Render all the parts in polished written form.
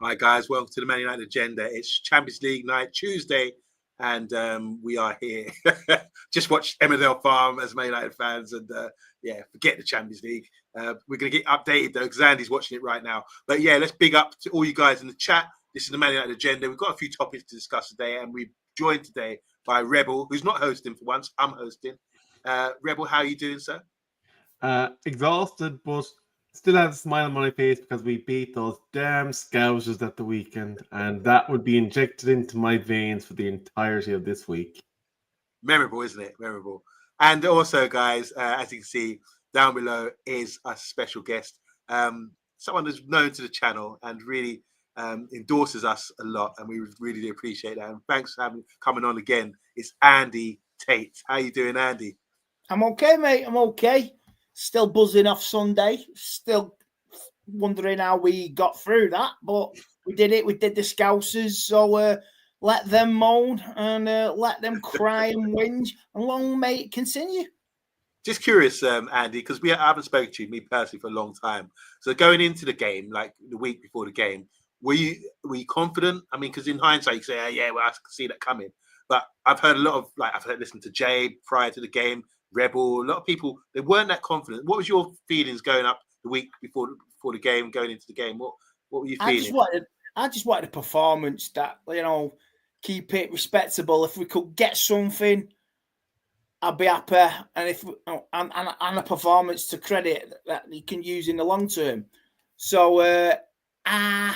Hi guys, welcome to the Man United Agenda. It's Champions League night, Tuesday, and we are here. Just watch Emmerdale Farm as Man United fans, and forget the Champions League. We're going to get updated though, because Andy's watching it right now. But yeah, let's big up to all you guys in the chat. This is the Man United Agenda. We've got a few topics to discuss today, and we're joined today by Rebel, who's not hosting for once. I'm hosting. Rebel, how are you doing, sir? Exhausted, but still have a smile on my face because we beat those damn Scousers at the weekend, and that would be injected into my veins for the entirety of this week. Memorable, isn't it? Memorable. And also, guys, as you can see down below is a special guest, someone that's known to the channel and really endorses us a lot, and we really do appreciate that. And thanks for coming on again. It's Andy Tate. How you doing, Andy? I'm okay, mate. I'm okay. Still buzzing off Sunday. Still wondering how we got through that, but we did it. We did the Scousers, so let them moan and let them cry and whinge, and long may it continue. Just curious, Andy, because I haven't spoken to you, me personally, for a long time. So going into the game, like the week before the game, were you confident? I mean, because in hindsight, you say, I can see that coming. But I've heard a lot of, listened to Jay prior to the game, Rebel, a lot of people, they weren't that confident. What was your feelings going up the week before the game, going into the game? What were you feeling? I just wanted a performance that, keep it respectable. If we could get something, I'd be happy. And and a performance to credit that you can use in the long term. So, but I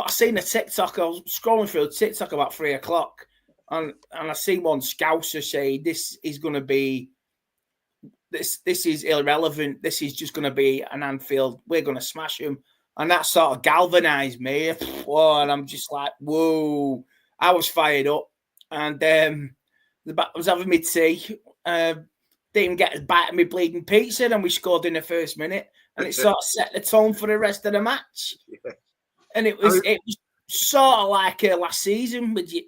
seen a TikTok. I was scrolling through TikTok about 3 o'clock. And I see one Scouser say this is going to be this is irrelevant. This is just going to be an Anfield. We're going to smash them, and that sort of galvanized me. Whoa, and I'm just like, whoa! I was fired up, and I was having my tea. Didn't get a bite of my bleeding pizza, and we scored in the first minute, and it sort of set the tone for the rest of the match. Yeah. And it was sort of like last season with you.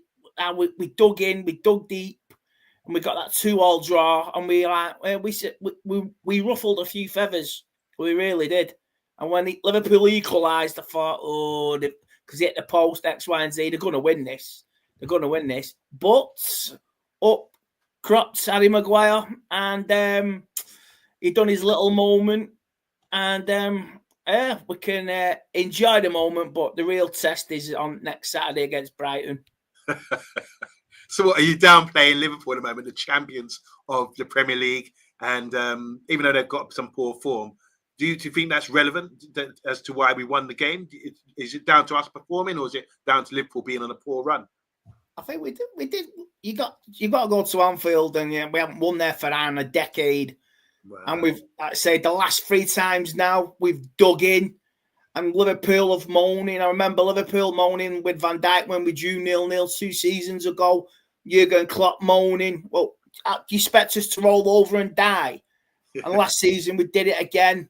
We dug in, we dug deep, and we got that 2-2 draw. And we ruffled a few feathers. We really did. And when Liverpool equalised, I thought, because hit the post, X, Y, and Z, they're going to win this. They're going to win this. But up cropped Harry Maguire, and he done his little moment. And we can enjoy the moment, but the real test is on next Saturday against Brighton. So what, are you downplaying Liverpool at the moment, the champions of the Premier League, and even though they've got some poor form, do you think that's relevant as to why we won the game? Is it down to us performing, or is it down to Liverpool being on a poor run? I think we did. You got to go to Anfield, and we haven't won there for around a decade. Wow. And we've, like I say, the last 3 times now we've dug in. And Liverpool have moaning. I remember Liverpool moaning with Van Dijk when we drew 0-0 2 seasons ago. Jurgen Klopp moaning. Well, do you expect us to roll over and die? And last season we did it again.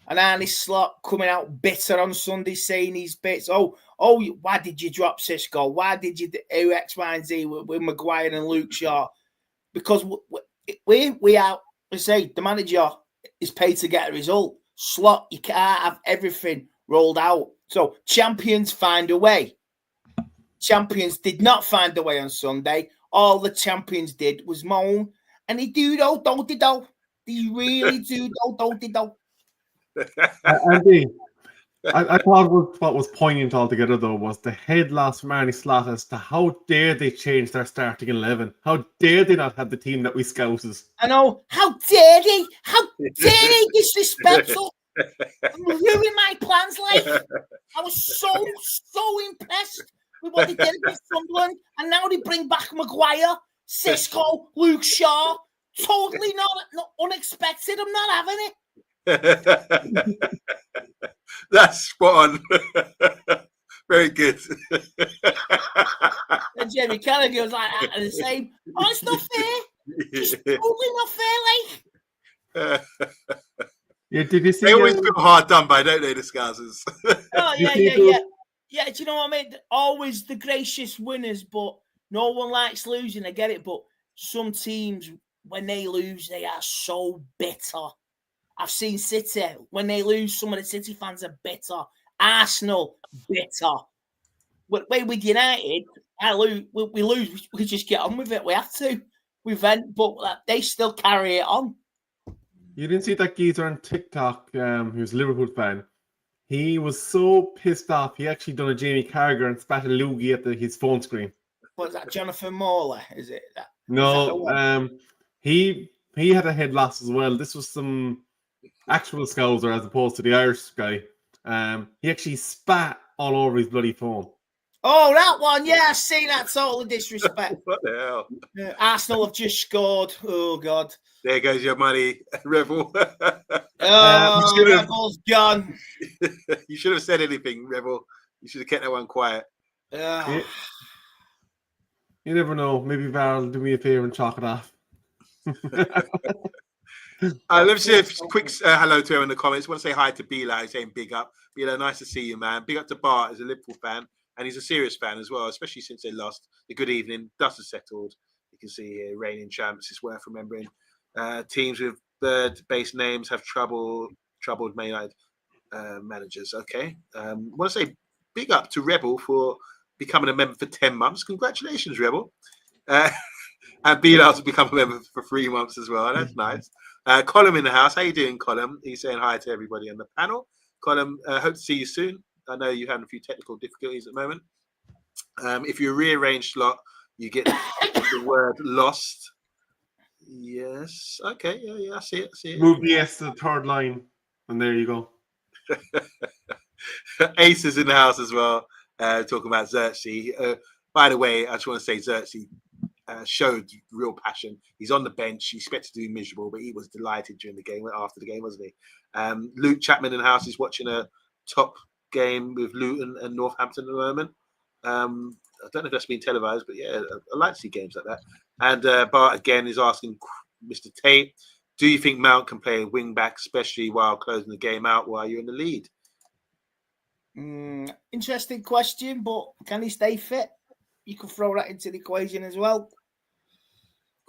And Arne Slot coming out bitter on Sunday saying these bits. Oh, why did you drop Cisco? Why did you do X, Y, and Z with Maguire and Luke Shaw? Because we are, I say, the manager is paid to get a result. Slot, you can't have everything rolled out. So champions find a way. Champions did not find a way on Sunday. All the champions did was moan, and they do though, don't they though? They really do though, don't they though? Andy, I thought what was poignant altogether though was the head loss from Arne Slot as to how dare they change their starting 11? How dare they not have the team that we scouses? I know. How dare they? How dare they disrespectful? Ruin my plans, like I was so impressed with what they did with Sunderland, and now they bring back Maguire, Cisco, Luke Shaw. Totally not unexpected. I'm not having it. That's spot on. Very good. And Jamie Carragher was like that, and the same. Oh, it's not fair. Just totally not fair, Yeah, did you see? They always feel hard done by, don't they, the Scousers? Oh, You yeah, see yeah, those- yeah. Yeah, do you know what I mean? Always the gracious winners, but no one likes losing. I get it, but some teams, when they lose, they are so bitter. I've seen City, when they lose, some of the City fans are bitter. Arsenal, bitter. With United, we lose, we just get on with it. We have to. We vent, but they still carry it on. You didn't see that geezer on TikTok, who's a Liverpool fan. He was so pissed off, he actually done a Jamie Carragher and spat a loogie at his phone screen. What's that, Jonathan Morley? Is it that? No, he had a head loss as well. This was some actual Scouser as opposed to the Irish guy. He actually spat all over his bloody phone. Oh, that one, yeah, I've seen that. Total disrespect. What the hell? Arsenal have just scored. Oh, God. There goes your money, Rebel. Oh, Rebel's gone. You should have said anything, Rebel. You should have kept that one quiet. You never know. Maybe Val will do me a favour and chalk it off. Let's say a quick hello to him in the comments. I want to say hi to Bila. He's saying big up. Bila, nice to see you, man. Big up to Bart as a Liverpool fan. And he's a serious fan as well, especially since they lost. The good evening. Dust has settled. You can see here, reigning champs. It's worth remembering. Teams with bird-based names have troubled Man United managers. Okay. I want to say big up to Rebel for becoming a member for 10 months. Congratulations, Rebel. And Bilal's become a member for 3 months as well. That's nice. Colin in the house. How you doing, Colin? He's saying hi to everybody on the panel. Colin, hope to see you soon. I know you're having a few technical difficulties at the moment. If you rearrange slot, you get the word lost. Yes. Okay. Yeah. I see it. Move the S to the third line, and there you go. Ace is in the house as well, talking about Xerxes. By the way, I just want to say Xerxes showed real passion. He's on the bench. He expected to be miserable, but he was delighted during the game, after the game, wasn't he? Luke Chapman in the house is watching a top game with Luton and Northampton at the moment. I don't know if that's been televised, but yeah, I like to see games like that. And Bart again is asking Mr. Tate, do you think Mount can play a wing back, especially while closing the game out while you're in the lead? Interesting question, but can he stay fit? You can throw that into the equation as well.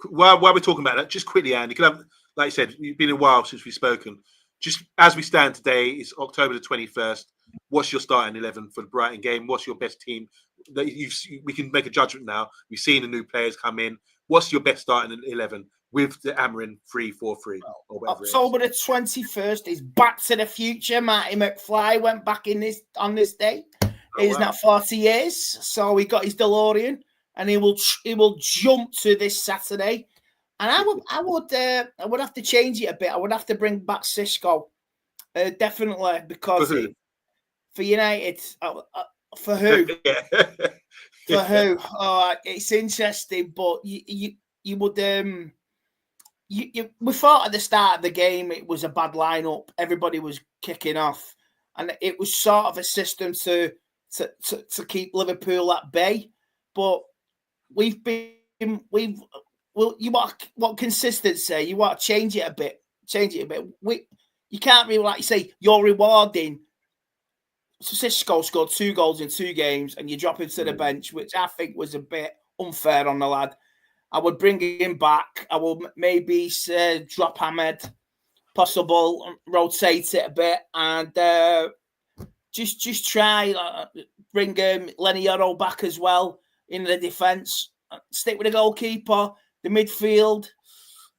While we're talking about that, just quickly, Andy, can have, like I said, it's been a while since we've spoken. Just as we stand today, it's October the 21st. What's your starting 11 for the Brighton game? What's your best team? We can make a judgment now. We've seen the new players come in. What's your best starting 11 with the Amorin 3-4-3 or whatever? October the 21st is Back to the Future. Marty McFly went back on this day. He's not 40 years, so he got his DeLorean, and he will jump to this Saturday. And I would have to change it a bit. I would have to bring back Cisco, definitely, because for United, for who? For who? It's interesting, but you would we thought at the start of the game it was a bad lineup. Everybody was kicking off, and it was sort of a system to keep Liverpool at bay. But you want consistency. You want to change it a bit. You can't really, like you say, you're rewarding. Cisco scored 2 goals in 2 games, and you drop him to the bench, which I think was a bit unfair on the lad. I would bring him back. I will maybe drop Ahmed, possible, rotate it a bit, and just try bring Lenny Yoro back as well in the defence. Stick with the goalkeeper. The midfield,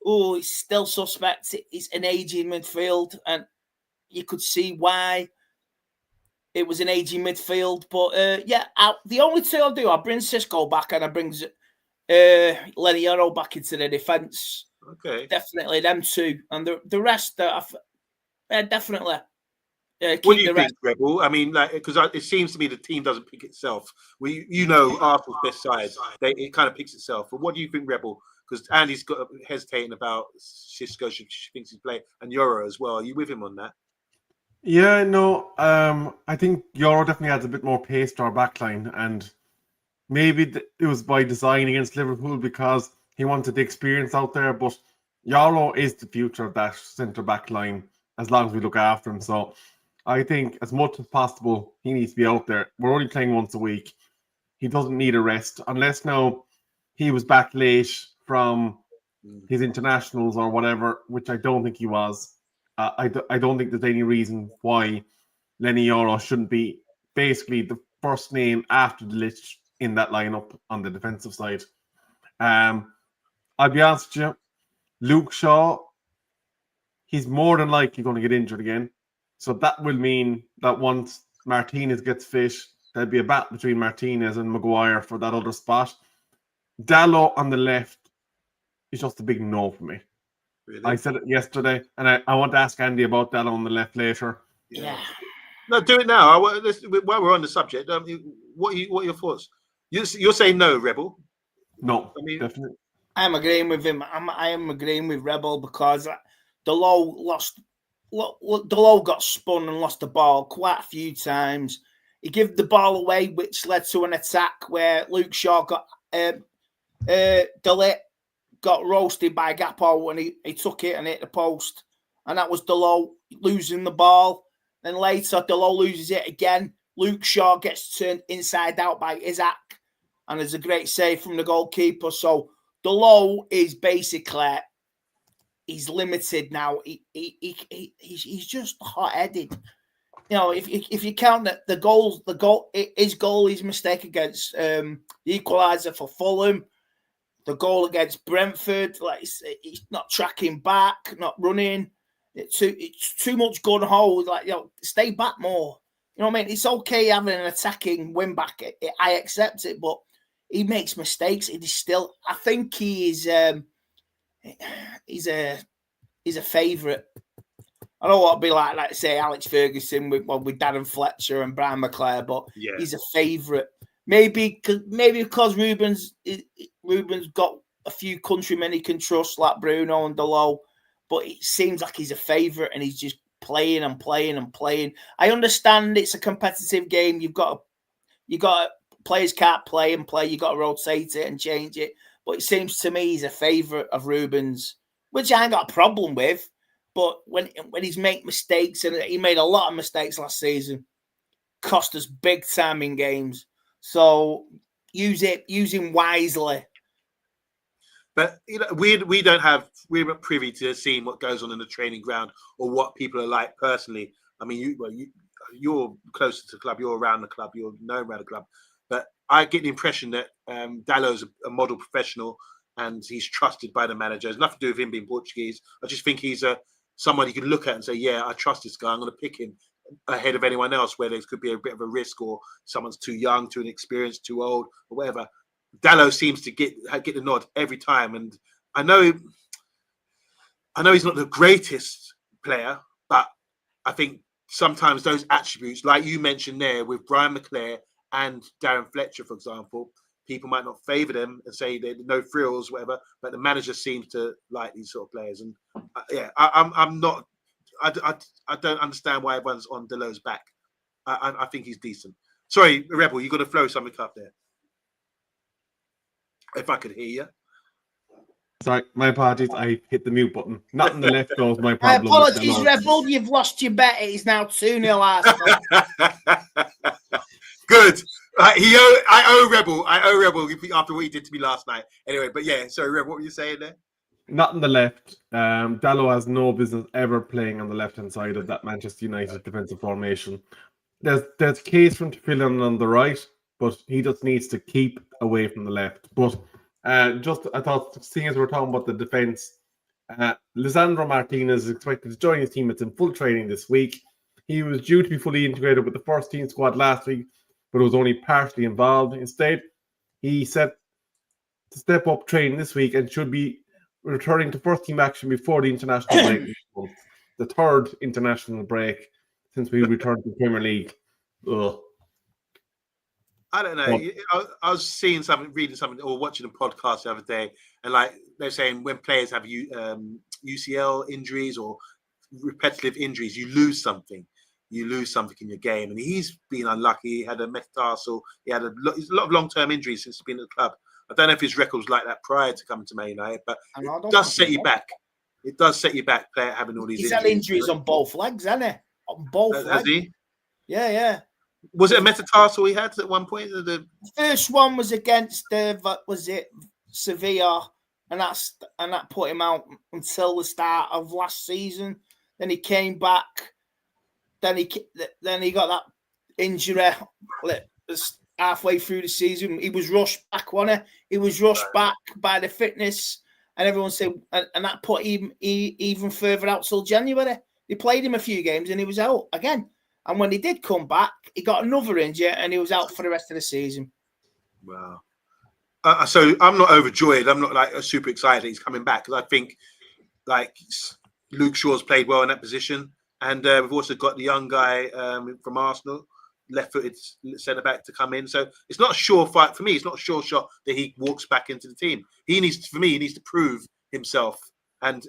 it's still suspect. It's an aging midfield, and you could see why it was an aging midfield. But the only 2 I'll do, I'll bring Cisco back, and I bring Lenny Yoro back into the defence. Okay, definitely them 2, and the rest definitely. What do you think, Rebel? I mean, because it seems to me the team doesn't pick itself. Arsenal's best side, it kind of picks itself. But what do you think, Rebel? Because Andy's got hesitating about Cisco. She thinks he's playing, and Yoro as well. Are you with him on that? Yeah, no, I think Euro definitely adds a bit more pace to our backline, and maybe it was by design against Liverpool because he wanted the experience out there. But Euro is the future of that centre back line as long as we look after him. So I think as much as possible he needs to be out there. We're only playing once a week. He doesn't need a rest unless now he was back late from his internationals or whatever, which I don't think he was. I don't think there's any reason why Lenny Yoro shouldn't be basically the first name after the list in that lineup on the defensive side. I'll be honest with you, Luke Shaw, he's more than likely going to get injured again. So that will mean that once Martinez gets fit, there'll be a battle between Martinez and Maguire for that other spot. Dallo on the left is just a big no for me. Really? I said it yesterday, and I want to ask Andy about Dallo on the left later. Yeah. No, do it now. While we're on the subject, what are your thoughts? You're saying no, Rebel? No, I mean, definitely. I'm agreeing with him. I am agreeing with Rebel because Delo got spun and lost the ball quite a few times. He gave the ball away, which led to an attack where Luke Shaw got Delit got roasted by Gappo and he took it and hit the post. And that was Delo losing the ball. Then later, Delo loses it again. Luke Shaw gets turned inside out by Isaac. And there's a great save from the goalkeeper. So Delo is basically, he's limited now. He's just hot-headed. You know, if you count his mistake against the equaliser for Fulham, the goal against Brentford, like he's not tracking back, not running. It's too much gun hole. Like, stay back more. You know what I mean? It's okay having an attacking wing back. I accept it, but he makes mistakes. It is still. I think he is. He's a favourite. I don't want to be like say Alex Ferguson with Darren Fletcher and Brian McClare, but he's a favourite. Maybe because Ruben's got a few countrymen he can trust like Bruno and Delo, but it seems like he's a favourite and he's just playing and playing and playing. I understand it's a competitive game. You've got players can't play and play. You got to rotate it and change it. But it seems to me he's a favourite of Ruben's, which I ain't got a problem with. But when he's made mistakes, and he made a lot of mistakes last season, cost us big time in games. So use him wisely. But we're not privy to seeing what goes on in the training ground or what people are like personally. I mean, you're closer to the club, you're around the club, you're known around the club. But I get the impression that Dallo's a model professional and he's trusted by the manager. It's nothing to do with him being Portuguese. I just think he's someone you can look at and say, yeah, I trust this guy. I'm going to pick him ahead of anyone else where there could be a bit of a risk or someone's too young, too inexperienced, too old, or whatever. Dallo seems to get the nod every time, and I know he's not the greatest player, but I think sometimes those attributes, like you mentioned there with Brian McClare and Darren Fletcher, for example, people might not favour them and say they're no frills, whatever, but the manager seems to like these sort of players, and I'm not. I don't understand why everyone's on Delo's back. I think he's decent. Sorry, Rebel, you got to throw something up there. If I could hear you. Sorry, my apologies. I hit the mute button. Not in the left though is my problem. Apologies, Rebel. You've lost your bet. It's now 2-0 Arsenal. Good. I owe Rebel after what he did to me last night. Anyway, but yeah, sorry, Rebel, what were you saying there? Not on the left. Dallo has no business ever playing on the left-hand side of that Manchester United defensive formation. There's case for him to fill in on the right, but he just needs to keep away from the left. But I thought, seeing as we're talking about the defence, Lisandro Martinez is expected to join his team. It's in full training this week. He was due to be fully integrated with the first team squad last week, but was only partially involved. Instead, he set to step up training this week and should be returning to first team action before the international break. The third international break since we returned to the Premier League. Ugh. I don't know. I was reading something, or watching a podcast the other day, and like they're saying when players have UCL injuries or repetitive injuries, you lose something. you lose something in your game. And he's been unlucky. He had a metatarsal. He had a lot of long-term injuries since he's been at the club. I don't know if his record was like that prior to coming to Man United, but it does set you back. It does set you back, player having all these injuries. He's had injuries on both legs, hasn't he? On both legs. Has he? Yeah. Was it a metatarsal he had at one point? The first one was against Sevilla, and that put him out until the start of last season. Then he came back. Then he got that injury halfway through the season. He was rushed back, wasn't he? He was rushed back by the fitness, and everyone said, and that put him even further out till January. They played him a few games, and he was out again. And when he did come back, he got another injury, and he was out for the rest of the season. Wow. So I'm not overjoyed. I'm not like super excited he's coming back, because I think like Luke Shaw's played well in that position, and we've also got the young guy from Arsenal, left-footed centre back, to come in. So it's not a sure fight for me. It's not a sure shot that he walks back into the team. He needs to prove himself, and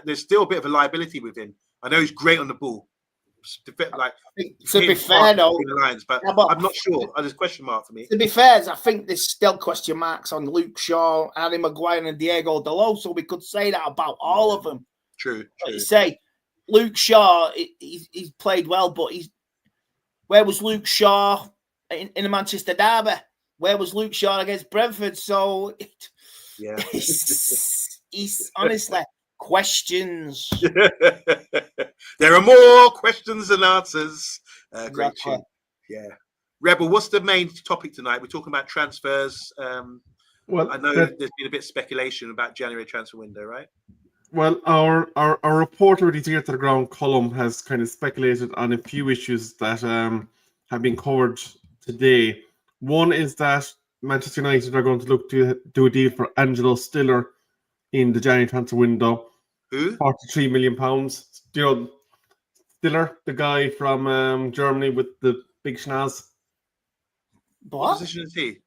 there's still a bit of a liability with him. I know he's great on the ball. Like, to be fair, though, but I'm not sure. There's a question mark for me. To be fair, I think there's still question marks on Luke Shaw, Harry Maguire, and Diego Dalot, so we could say that about all of them. True. Like you say, Luke Shaw, he's played well, but where was Luke Shaw in the Manchester derby? Where was Luke Shaw against Brentford? So, he's honestly questions. There are more questions than answers. Great Exactly. tune. Yeah. Rebel, what's the main topic tonight? We're talking about transfers. Well, I know there's been a bit of speculation about January transfer window, right? Well, our reporter with his ear to the ground column has kind of speculated on a few issues that have been covered today. One is that Manchester United are going to look to do a deal for Angelo Stiller in the January transfer window. Who? £43 million. Stiller, the guy from Germany with the big schnoz. What position is he?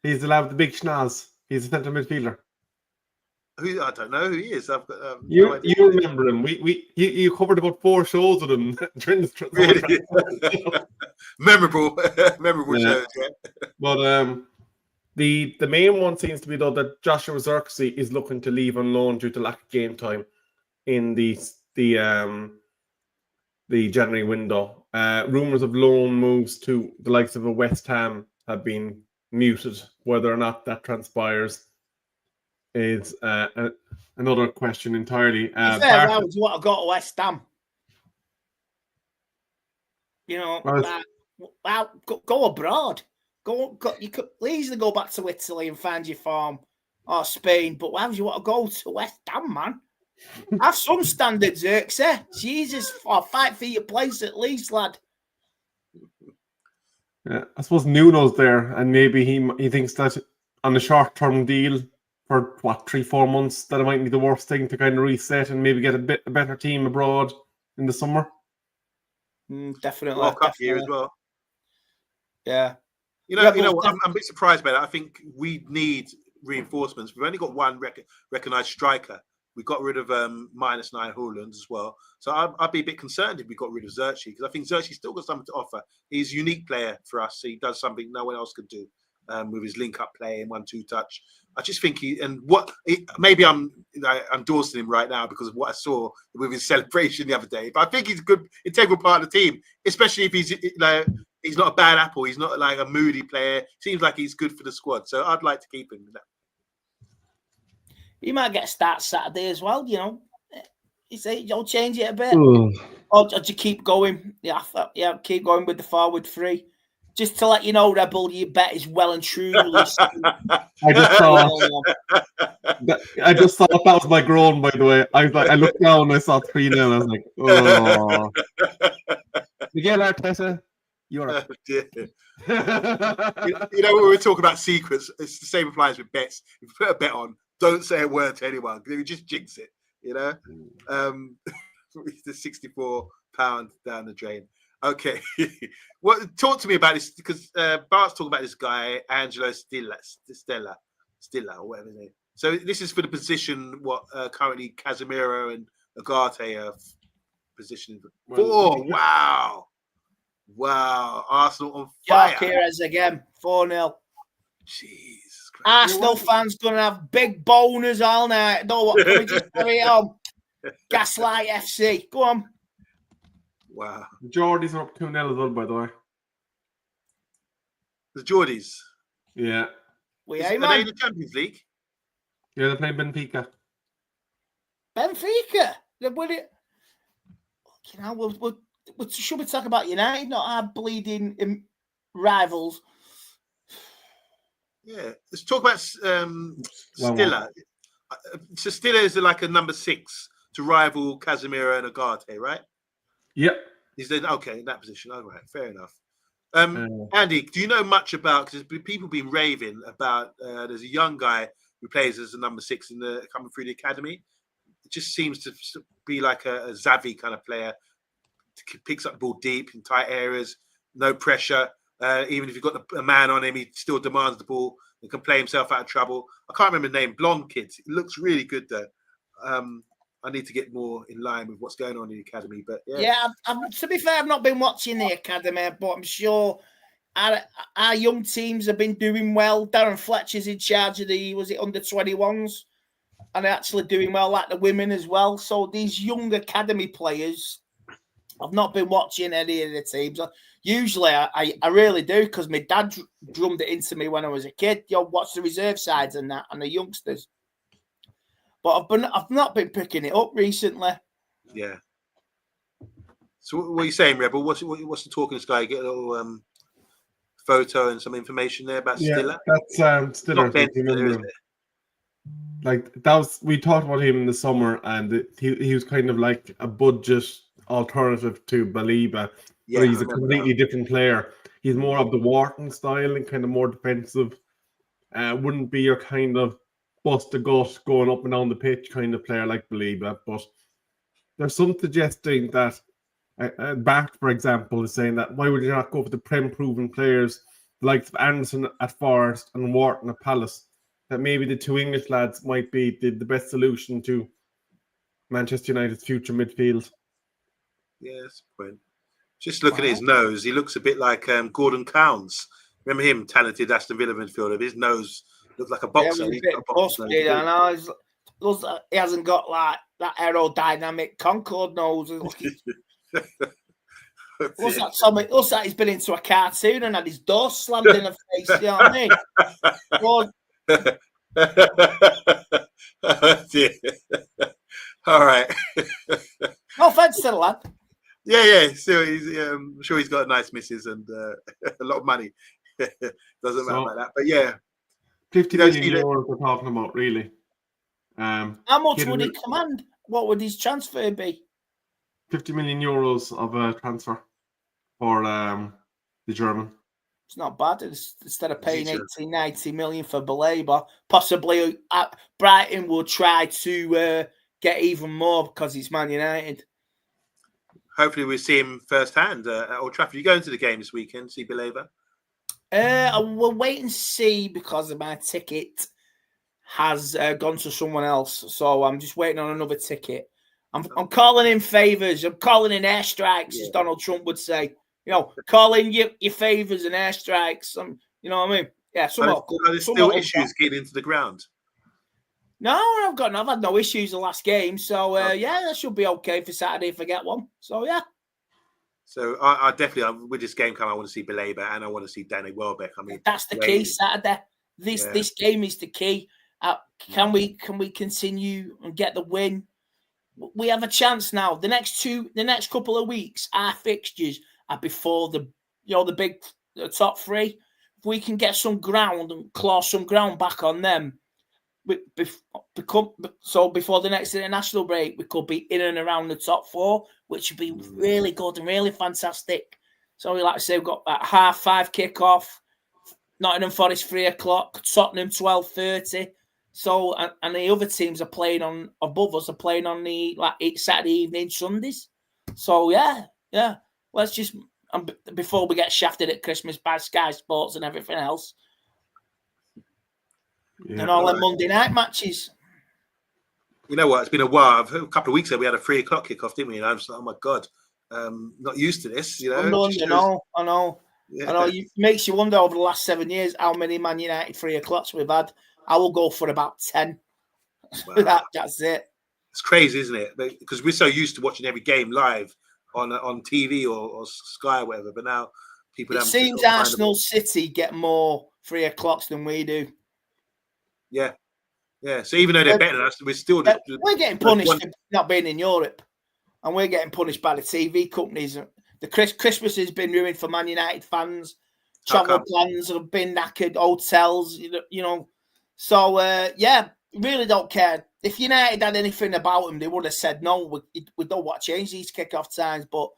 He's the lad with the big schnoz. He's a centre midfielder. I don't know who he is. I've got no idea. You remember him? You covered about 4 shows with him during the really? memorable shows. Yeah. But the main one seems to be though that Joshua Zirkzee is looking to leave on loan due to lack of game time in the January window. Rumors of loan moves to the likes of a West Ham have been muted. Whether or not that transpires is another question entirely. Why would you want to go to West Ham? You know, go abroad. You could easily go back to Italy and find your farm, or Spain. But why would you want to go to West Ham, man? Have some standards, Zirkzee. Jesus, fight for your place at least, lad. Yeah, I suppose Nuno's there, and maybe he thinks that on a short-term deal for 3-4 months, that it might be the worst thing to kind of reset and maybe get a better team abroad in the summer. Definitely. World Cup year as well. Yeah. You know what? I'm a bit surprised by that. I think we need reinforcements. We've only got one recognised striker. We got rid of -9 Haaland as well. So I'd be a bit concerned if we got rid of Zirkzee, because I think Zirkzee's still got something to offer. He's a unique player for us. He does something no one else could do with his link-up play and 1-2 touch. I just think maybe I'm endorsing him right now because of what I saw with his celebration the other day. But I think he's a good, integral part of the team, especially if he's not a bad apple. He's not like a moody player. Seems like he's good for the squad. So I'd like to keep him. He might get a start Saturday as well, you know. You say you'll change it a bit. Or do you keep going? Yeah, keep going with the forward 3. Just to let you know, Rebel, your bet is well and truly. I just thought that was my groan, by the way. I looked down and I saw 3-0 and I was like, oh. Miguel Arteta, you're up. You know, when we were talking about secrets, it's the same applies with bets. If you put a bet on, don't say a word to anyone because you just jinx it, you know? The £64 down the drain. Okay. Talk to me about this, because Bart's talking about this guy, Angelo Stella, or whatever his name. So this is for the position what currently Casemiro and Ugarte are position. Well, 4. Wow. Wow. Arsenal on fire. York again. 4-0. Jesus Christ. Arsenal fans going to have big boners all night. No, what? Can we just carry it on? Gaslight FC. Go on. Wow. The Geordies are up 2-0 as well, by the way. The Geordies. Yeah. Are Are they in the Champions League? Yeah, they're playing Benfica. Benfica. Will it? You know, should we talk about United, not our bleeding rivals? Yeah. Let's talk about Stiller. So Stiller is like a number 6 to rival Casemiro and Agate, right? Yep. He's in that position. All right, fair enough. Andy, do you know much about? Because people been raving about. There's a young guy who plays as a number 6 coming through the academy. It just seems to be like a Xavi kind of player. Picks up the ball deep in tight areas, no pressure. Even if you've got a man on him, he still demands the ball and can play himself out of trouble. I can't remember the name. Blonde kid. It looks really good though. I need to get more in line with what's going on in the academy. But to be fair, I've not been watching the academy, but I'm sure our young teams have been doing well. Darren Fletcher's in charge of the under 21s, and they're actually doing well, like the women as well. So these young academy players, I've not been watching any of the teams. Usually, I really do, because my dad drummed it into me when I was a kid. Watch the reserve sides and that, and the youngsters. But I've not been picking it up recently. Yeah. So what are you saying, Rebel? What's the talk in the sky? Get a little photo and some information there about Stiller. That's Stiller. Like that was, we talked about him in the summer, and he was kind of like a budget alternative to Baliba. Yeah, he's a completely different player. He's more of the Wharton style and kind of more defensive. Wouldn't be your kind of bust a gut going up and down the pitch kind of player like Baliba. But there's some suggesting that Bart, for example, is saying that why would you not go for the Prem-proven players like Anderson at Forest and Wharton at Palace? That maybe the 2 English lads might be the best solution to Manchester United's future midfield. Yes, point. Just looking at his nose, he looks a bit like Gordon Cowns. Remember him, talented Aston Villa midfielder? His nose looked like a boxer. Yeah, he hasn't got like that aerodynamic Concorde nose. Looks like he's been into a cartoon and had his door slammed in the face. You know what I mean? All right. No offense to the lad. Yeah. So I'm sure he's got a nice missus and a lot of money. Doesn't matter about that. But yeah, 50 million euros we're talking about, really. How much would he command? What would his transfer be? 50 million euros of a transfer for the German. It's not bad. Instead of paying 80-90 million for Baleba, possibly Brighton will try to get even more because it's Man United. Hopefully we'll see him firsthand at Old Trafford. You going to the game this weekend, see Baleba? We'll wait and see because my ticket has gone to someone else. So I'm just waiting on another ticket. I'm calling in favours. I'm calling in airstrikes, as Donald Trump would say. You know, calling your favours and airstrikes. You know what I mean? Yeah. There's still issues getting into the ground. No, I've had no issues the last game. So that should be okay for Saturday if I get one. So yeah. So I definitely, with this game coming, I want to see Baleba and I want to see Danny Welbeck. I mean, that's the key Saturday. This game is the key. Can we continue and get the win? We have a chance now. The next couple of weeks, our fixtures are before the top 3. If we can get some ground and claw some ground back on them, before the next international break, we could be in and around the top 4, which would be really good and really fantastic. So we like to say we've got that 5:30 kickoff, Nottingham Forest 3:00, Tottenham 12:30. So and the other teams are playing on above us are playing on the Saturday evening, Sundays. So yeah. Let's just before we get shafted at Christmas by Sky Sports and everything else. Yeah, and all the Monday night matches. You know what? It's been a while. A couple of weeks ago, we had a 3 o'clock kickoff, didn't we? And I was like, oh my God, not used to this, you know? I know. Yeah. I know. It makes you wonder over the last 7 years how many Man United 3 o'clocks we've had. I will go for about 10. Wow. That's it. It's crazy, isn't it? Because we're so used to watching every game live on TV or Sky or whatever. But now people It have seems Arsenal City get more 3 o'clocks than we do. Yeah. So even though they're better than us, we're still we're getting punished for not being in Europe, and we're getting punished by the TV companies. The Christmas has been ruined for Man United fans. Travel plans have been knackered. Hotels, you know. So really don't care. If United had anything about them, they would have said no. We don't want to change these kickoff times. But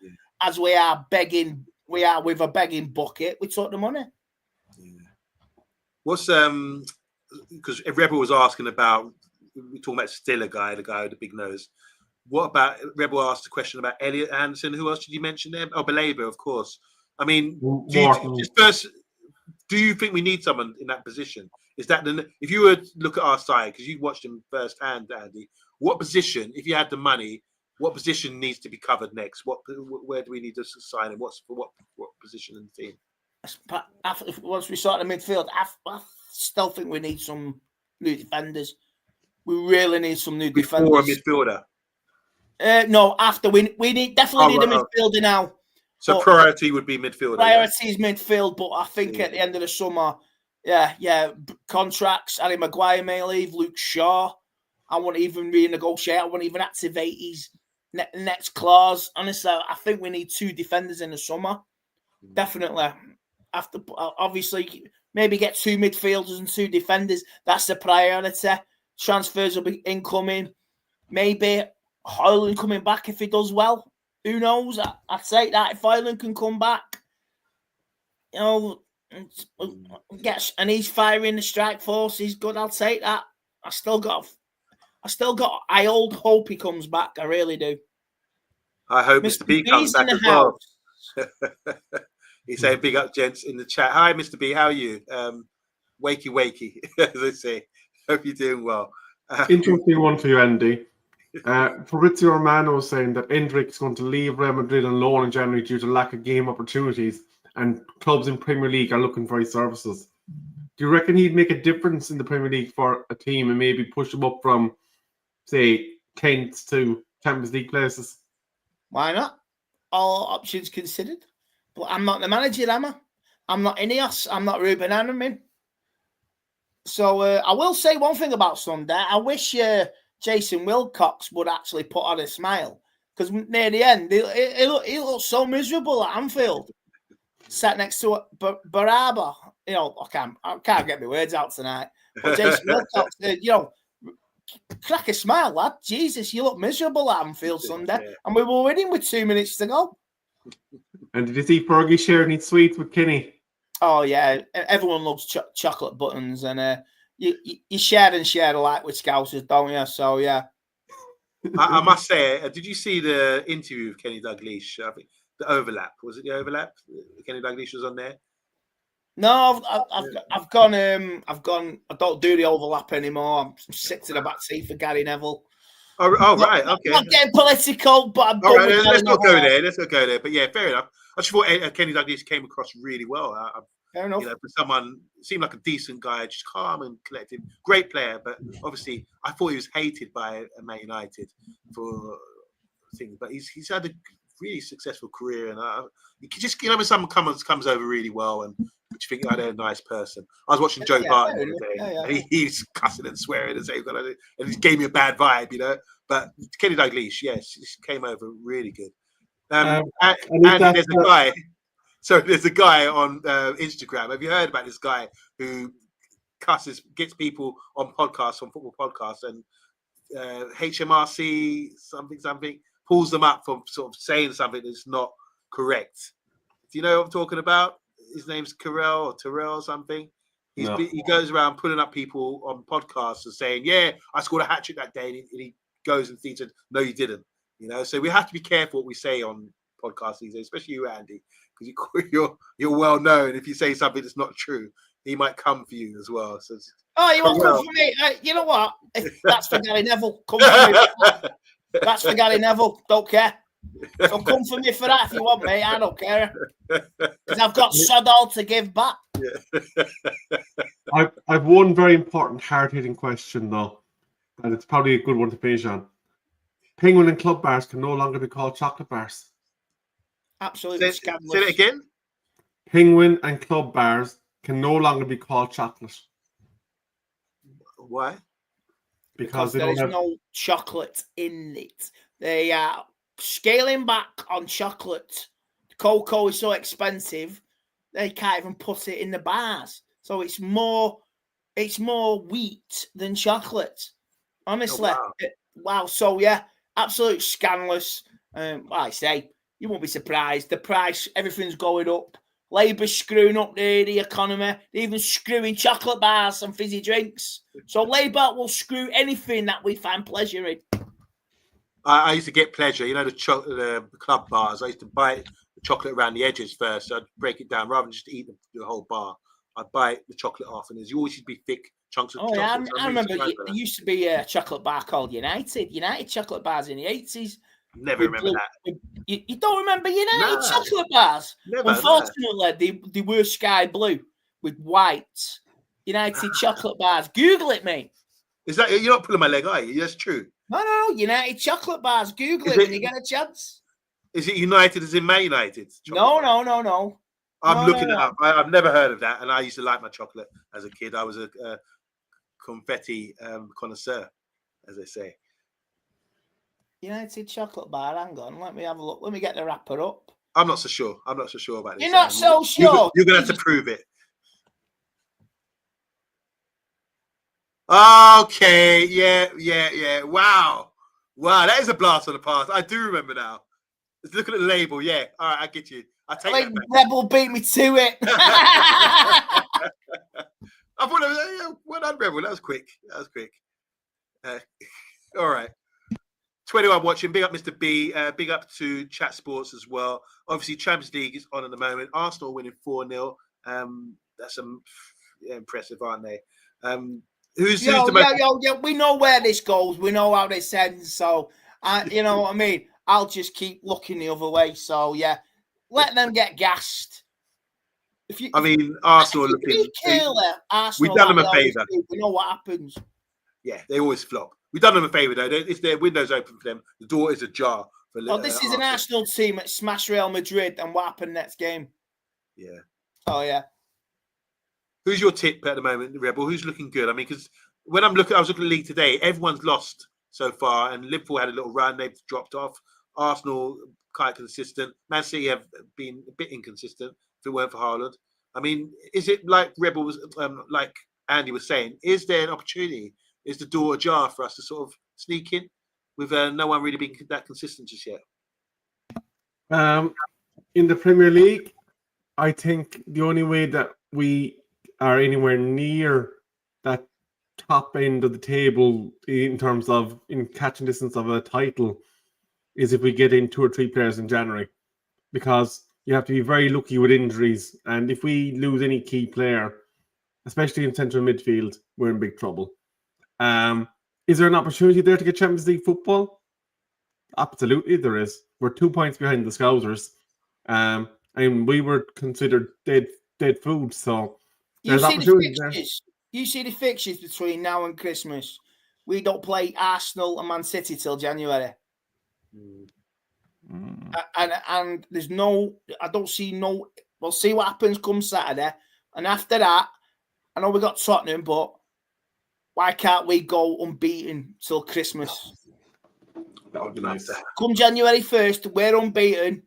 as we are begging, we are with a begging bucket. We took the money. Yeah. What's because Rebel was asking about, we're talking about Stiller guy, the guy with the big nose. What about, Rebel asked a question about Elliot Anderson. Who else did you mention there? Oh, Belabor, of course. I mean, do you think we need someone in that position? Is that if you were to look at our side, because you watched him firsthand, Andy, what position, if you had the money, what position needs to be covered next? Where do we need to sign him? What position in the team? Once we start the midfield, I still think we need some new defenders. We really need some new defenders. Before a midfielder? No, after we definitely need a midfielder now. So priority would be midfielder. Priority is midfield, but I think at the end of the summer, contracts. Harry Maguire may leave. Luke Shaw. I won't even renegotiate. I won't even activate his next clause. Honestly, I think we need 2 defenders in the summer. Definitely. After obviously, maybe get 2 midfielders and 2 defenders. That's the priority. Transfers will be incoming. Maybe Højlund coming back if he does well. Who knows? I'd say that if Højlund can come back, you know, and he's firing the strike force, he's good. I'll take that. I still got. I old hope he comes back. I really do. I hope Mr. B comes back as well. He's saying big up, gents, in the chat. Hi, Mr. B. How are you? Wakey, as they say. Hope you're doing well. Interesting one for you, Andy. Fabrizio Romano was saying that Endrick is going to leave Real Madrid on loan in January due to lack of game opportunities, and clubs in Premier League are looking for his services. Do you reckon he'd make a difference in the Premier League for a team and maybe push them up from, say, 10th to Champions League places? Why not? All options considered. But I'm not the manager, am I? I'm not Ineos. I'm not Ruben Amorim. So I will say one thing about Sunday. I wish Jason Wilcox would actually put on a smile, because near the end, he looked so miserable at Anfield, sat next to Baraba. You know, I can't get my words out tonight. But Jason Wilcox, crack a smile, lad. Jesus, you look miserable at Anfield Sunday, and we were winning with 2 minutes to go. And did you see Fergie sharing his sweets with Kenny? Oh yeah, everyone loves chocolate buttons, and you share and share alike with Scousers, don't you? So yeah. I must say, did you see the interview with Kenny Dalglish? I think the overlap, was it the overlap? Kenny Dalglish was on there. No, I've gone. I don't do the overlap anymore. I'm sick to the back seat for Gary Neville. Oh right, okay. Not getting political, but I'm all right. Let's not go there. Let's not go there. But yeah, fair enough. I just thought Kenny Dalglish came across really well. Fair enough. You know, for someone, seemed like a decent guy, just calm and collected, great player. But obviously, I thought he was hated by Man United for things. But he's had a really successful career, and you can just, when someone comes over really well, and you think, oh, they're a nice person. I was watching Joe Barton the other day, and he's cussing and swearing and saying, and he gave me a bad vibe, you know. But Kenny Dalglish, yes, he came over really good. And there's a guy. So there's a guy on Instagram. Have you heard about this guy who gets people on podcasts, on football podcasts, and HMRC something pulls them up for sort of saying something that's not correct? Do you know what I'm talking about? His name's Terrell or something. He goes around pulling up people on podcasts and saying, "Yeah, I scored a hat trick that day," and he goes and says, "No, you didn't." You know, so we have to be careful what we say on podcasts these days, especially you, Andy, because you're well known if you say something that's not true. he might come for you as well. So oh, you won't come for me. You know what? That's for Gary Neville. Come for me. That's for Gary Neville. Don't care. So come for me for that if you want me. I don't care. Because I've got sod all to give back. I've one very important hard-hitting question, though, and it's probably a good one to finish on. Penguin and club bars can no longer be called chocolate bars. Absolutely scandalous. Say it again. Penguin and club bars can no longer be called chocolate. Why? Because there is no chocolate in it. They are scaling back on chocolate. Cocoa is so expensive, they can't even put it in the bars. So it's more wheat than chocolate. Honestly. Oh, wow. So yeah, absolute scandalous. Like I say, you won't be surprised. The price, everything's going up. Labour's screwing up the economy. They're even screwing chocolate bars and fizzy drinks. So Labour will screw anything that we find pleasure in. I used to get pleasure, you know, the club bars. I used to bite the chocolate around the edges first. So I'd break it down rather than just eat the whole bar. I'd bite the chocolate off, and there's always used to be thick chunks of chocolate. Yeah, so I remember there used to be a chocolate bar called United chocolate bars in the 80s. Never remember that. You don't remember United chocolate bars? Never. Unfortunately, they were sky blue with white. United chocolate bars. Google it, mate. Is that you're not pulling my leg, are you? That's true. No. United chocolate bars. Google it when you get a chance. Is it United as in Man United? No. I'm looking it up. I've never heard of that, and I used to like my chocolate as a kid. I was a confetti connoisseur, as they say. United chocolate bar. Hang on, let me have a look. Let me get the wrapper up. I'm not so sure. about this. You're not so sure. You're gonna have to prove it. Okay. Yeah. Wow. That is a blast from the past. I do remember now. Let's look at the label. Yeah. All right, I get you. I take that back. Rebel beat me to it. I thought it was well done, Rebel. That was quick. All right. 21 watching. Big up, Mr. B. Big up to Chat Sports as well. Obviously, Champions League is on at the moment. Arsenal winning 4-0. That's impressive, aren't they? Who's the most... We know where this goes. We know how this ends. So, you know what I mean? I'll just keep looking the other way. So, yeah, let them get gassed. Arsenal looking... We've done them a favour. We know what happens. Yeah, they always flop. We've done them a favour, though. If their window's open for them, the door is ajar. This is an Arsenal team that smashed Real Madrid, and what happened next game? Yeah. Oh, yeah. Who's your tip at the moment, Rebel? Who's looking good? I mean, because when I was looking at the league today, everyone's lost so far, and Liverpool had a little run. They've dropped off. Arsenal, quite consistent. Man City have been a bit inconsistent if it weren't for Haaland. I mean, is it like Rebel was, like Andy was saying, is there an opportunity? Is the door ajar for us to sort of sneak in with no one really being that consistent just yet? In the Premier League, I think the only way that we are anywhere near that top end of the table in terms of in catching distance of a title is if we get in 2 or 3 players in January, because you have to be very lucky with injuries, and if we lose any key player, especially in central midfield, we're in big trouble. Is there an opportunity there to get Champions League football? Absolutely, there is. We're 2 points behind the Scousers, and we were considered dead food. So there's opportunity there. You see the fixtures between now and Christmas. We don't play Arsenal and Man City till January, and there's no. I don't see no. We'll see what happens come Saturday, and after that, I know we got Tottenham, but why can't we go unbeaten till Christmas? That would be nice. Come January 1st, we're unbeaten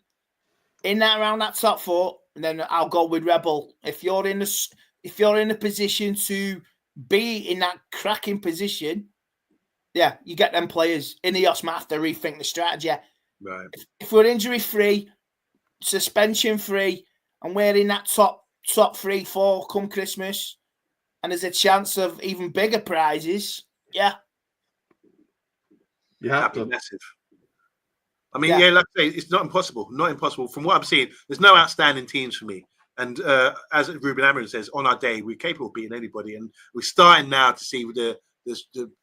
in that around that top 4, and then I'll go with Rebel. If you're in the position to be in that cracking position, yeah, you get them players. Ineos might have to rethink the strategy. Right. If we're injury free, suspension free, and we're in that top 3, 4 come Christmas, and there's a chance of even bigger prizes. Yeah. Yeah, that'd be massive. I mean, like I say, it's not impossible. Not impossible. From what I'm seeing, there's no outstanding teams for me. And as Ruben Amorins says, on our day, we're capable of beating anybody. And we're starting now to see the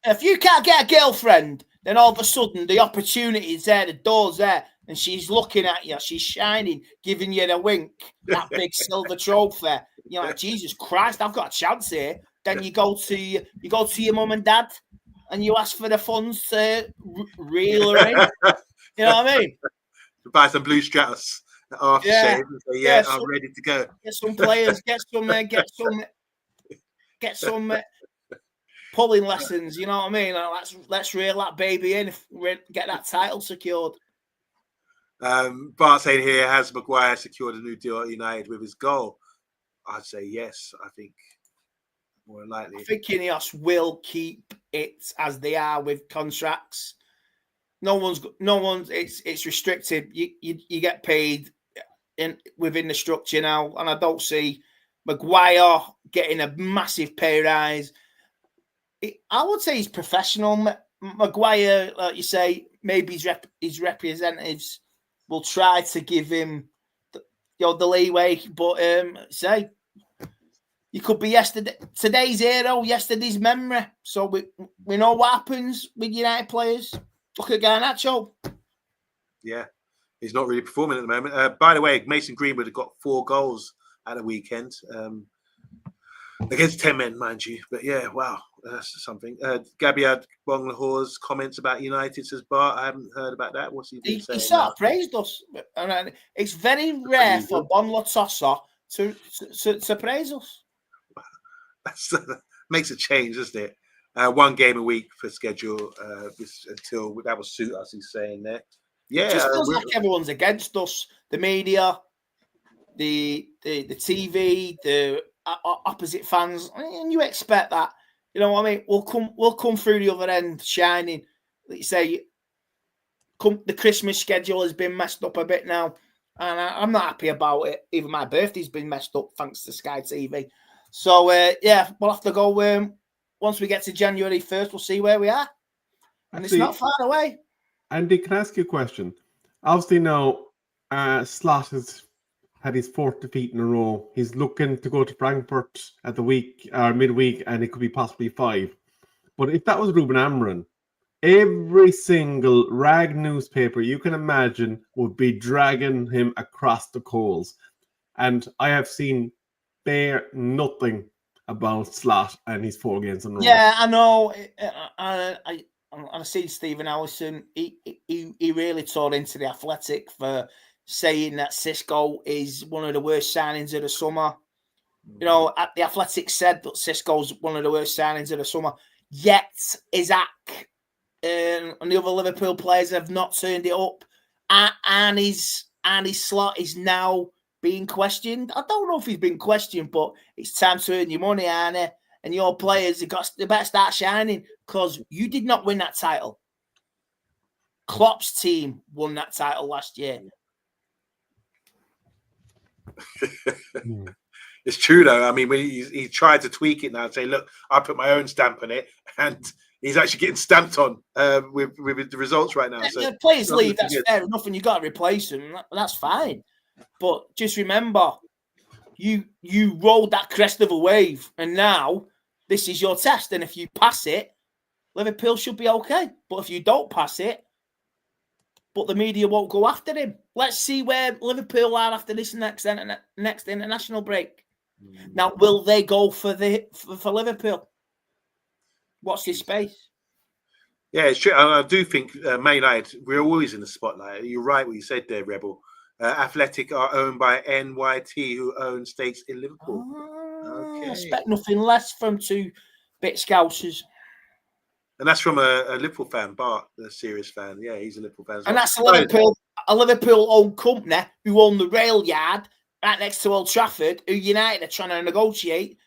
if you can't get a girlfriend, then all of a sudden the opportunity is there, the door's there, and she's looking at you, she's shining, giving you the wink, that big silver trophy. You're like, Jesus Christ, I've got a chance here. Then you go to your mum and dad, and you ask for the funds to reel her in. You know what I mean? Buy some blue Stratus after shave. So, I'm ready to go. Get some players. Get some pulling lessons. You know what I mean? Let's reel that baby in. If we get that title secured. Bart saying here, has Maguire secured a new deal at United with his goal? I'd say yes. I think more than likely. I think Ineos will keep it as they are with contracts. No one's. It's restricted. You get paid within the structure now, and I don't see Maguire getting a massive pay rise. I would say he's professional. Maguire, like you say, maybe his representatives will try to give him the leeway, but say you could be today's hero, yesterday's memory. So we know what happens with United players. Look at Garnacho. Yeah, he's not really performing at the moment. By the way, Mason Greenwood had got 4 goals at the weekend against 10 men, mind you. But yeah, wow, that's something. Gabiad Bonglahore's comments about United, says Bart. I haven't heard about that. What's he been saying? He sort of praised us. And it's very rare for Bon Latossa to praise us. That's makes a change, doesn't it? 1 game a week for schedule until that will suit us. He's saying there. Yeah, it just feels like everyone's against us. The media, the TV, the opposite fans, and you expect that. You know what I mean? We'll come through the other end shining. Like you say, the Christmas schedule has been messed up a bit now, and I'm not happy about it. Even my birthday's been messed up thanks to Sky TV. So we'll have to go. Once we get to January 1st, we'll see where we are. And it's not far away. Andy, can I ask you a question? Obviously now, Slot has had his 4th defeat in a row. He's looking to go to Frankfurt at the week or midweek, and it could be possibly 5. But if that was Ruben Amorin, every single rag newspaper you can imagine would be dragging him across the coals. And I have seen bare nothing about Slot and his 4 games in a row. Yeah, I know. I see Stephen Allison. He really tore into the Athletic for saying that Xisco is one of the worst signings of the summer. You know, the Athletic said that Xisco's one of the worst signings of the summer. Yet Isaac and the other Liverpool players have not turned it up, and his Slot is now being questioned. I don't know if he's been questioned, but it's time to earn your money, Arnie. And your players, they better start shining, because you did not win that title. Klopp's team won that title last year. It's true, though. I mean, when he tried to tweak it now and say, look, I put my own stamp on it, and he's actually getting stamped on with the results right now. So players leave, that's fair enough, and you've got to replace them. That's fine. But just remember, you rolled that crest of a wave, and now this is your test. And if you pass it, Liverpool should be okay. But if you don't pass it, but the media won't go after him. Let's see where Liverpool are after this next international break. Now, will they go for Liverpool? Watch this space. Yeah, it's true. I do think Man United, we're always in the spotlight. You're right what you said there, Rebel. Athletic are owned by NYT, who own stakes in Liverpool. Okay. I expect nothing less from 2 bit scousers. And that's from a Liverpool fan, Bart, the serious fan. Yeah, he's a Liverpool fan as well. And that's a Liverpool-owned company who own the rail yard right next to Old Trafford, who United are trying to negotiate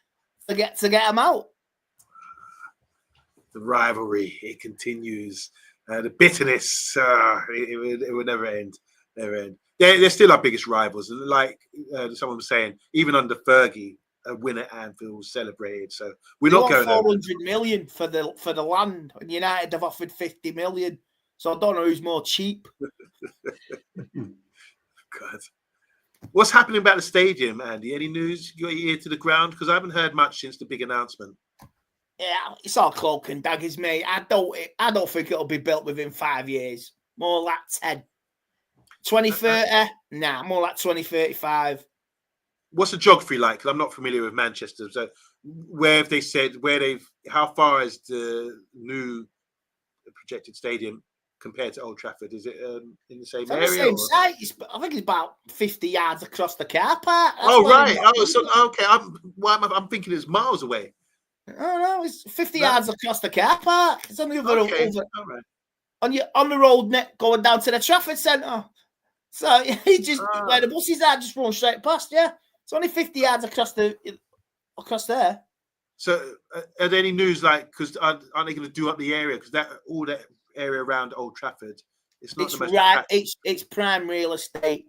to get them out. The rivalry, it continues. The bitterness, it will never end. Never end. They're still our biggest rivals. And like someone was saying, even under Fergie, a win at Anfield was celebrated. So we're not going 400 million for the land, and United have offered 50 million. So I don't know who's more cheap. God. What's happening about the stadium, Andy? Any news? You got your ear to the ground? Because I haven't heard much since the big announcement. Yeah, it's all cloak and daggers, mate. I don't think it'll be built within 5 years. More like 10. 2030? Nah, more like 2035. What's the geography like? 'Cause I'm not familiar with Manchester. So where have they said how far is the new projected stadium compared to Old Trafford? Is it in the same It's on area? the same site. I think it's about 50 yards across the car park. That's Right. Okay. I'm thinking it's miles away. Oh no, it's 50 yards across the car park. It's on the other, All right. on the road net going down to the Trafford Centre. So you just where the buses are, just run straight past. Yeah, it's only 50 yards across there. So are there any news because aren't they going to do up the area? Because all that area around Old Trafford, it's not the most attractive. It's prime real estate.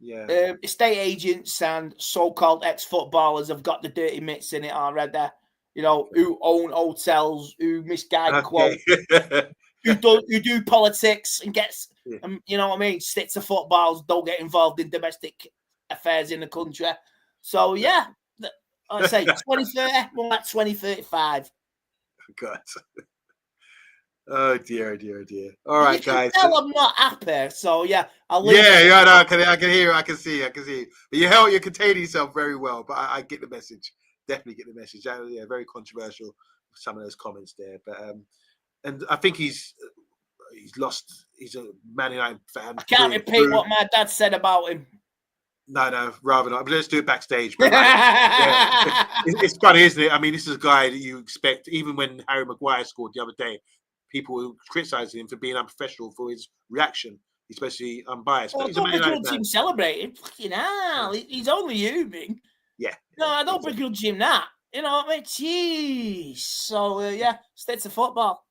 Yeah. Estate agents and so-called ex-footballers have got the dirty mitts in it already. You know, who own hotels, who misguide quotes, who do politics and gets, you know what I mean, stick to footballs, don't get involved in domestic affairs in the country. So, yeah, I'd say 2030, more like 2035. God. Oh dear. All right, guys. Tell I'm not happy, so yeah, I'll leave. Yeah, no, I can hear, I can see. But you're containing yourself very well. But I get the message. Definitely get the message. Yeah, very controversial. Some of those comments there, but and I think he's lost. He's a Man United fan. I can't repeat what my dad said about him. No, rather not. But let's do it backstage. But it's funny, isn't it? I mean, this is a guy that you expect. Even when Harry Maguire scored the other day, people were criticizing him for being unprofessional for his reaction, especially unbiased. Well, I don't begrudge him celebrating. Fucking hell, he's only human. Yeah. No, I don't begrudge him that. You know what I mean? Jeez. So, stay to football.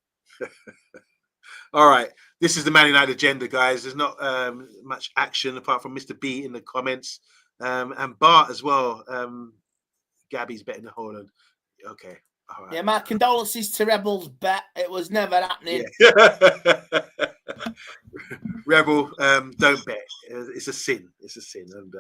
All right. This is the Man United agenda, guys. There's not much action apart from Mr. B in the comments. And Bart as well. Gabby's betting the Holland. Okay. All right. Yeah, my condolences to Rebel's bet. It was never happening. Yeah. Rebel, don't bet. It's a sin. And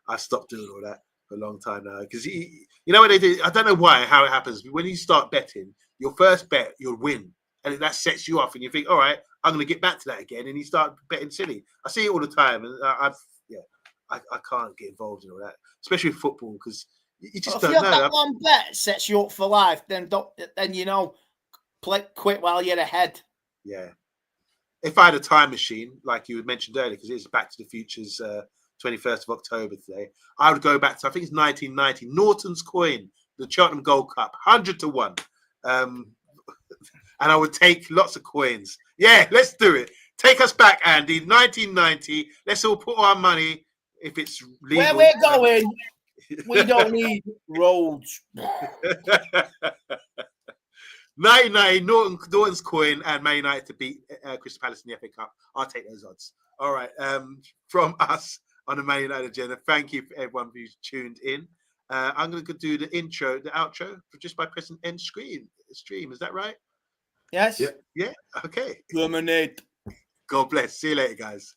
I stopped doing all that for a long time now. Because you know what they do? I don't know how it happens. When you start betting, your first bet, you'll win. And that sets you off. And you think, all right, I'm going to get back to that again. And you start betting silly. I see it all the time. And I can't get involved in all that. Especially with football. Because you just don't know. If that one bet sets you up for life, then quit while you're ahead. Yeah. If I had a time machine, like you had mentioned earlier, because it's Back to the Future's 21st of October today, I would go back to, I think it's 1990, Norton's coin, the Cheltenham Gold Cup, 100 to 1. And I would take lots of coins. Yeah, let's do it. Take us back, Andy. 1990. Let's all put our money, if it's legal. Where we're going, we don't need roads. 1990, Norton's coin and Man United to beat Crystal Palace in the FA Cup. I'll take those odds. All right. From us on the Man United agenda, thank you for everyone who's tuned in. I'm going to do the outro just by pressing end stream. Is that right? Yes. Yeah. Okay. Lemonade. God bless. See you later, guys.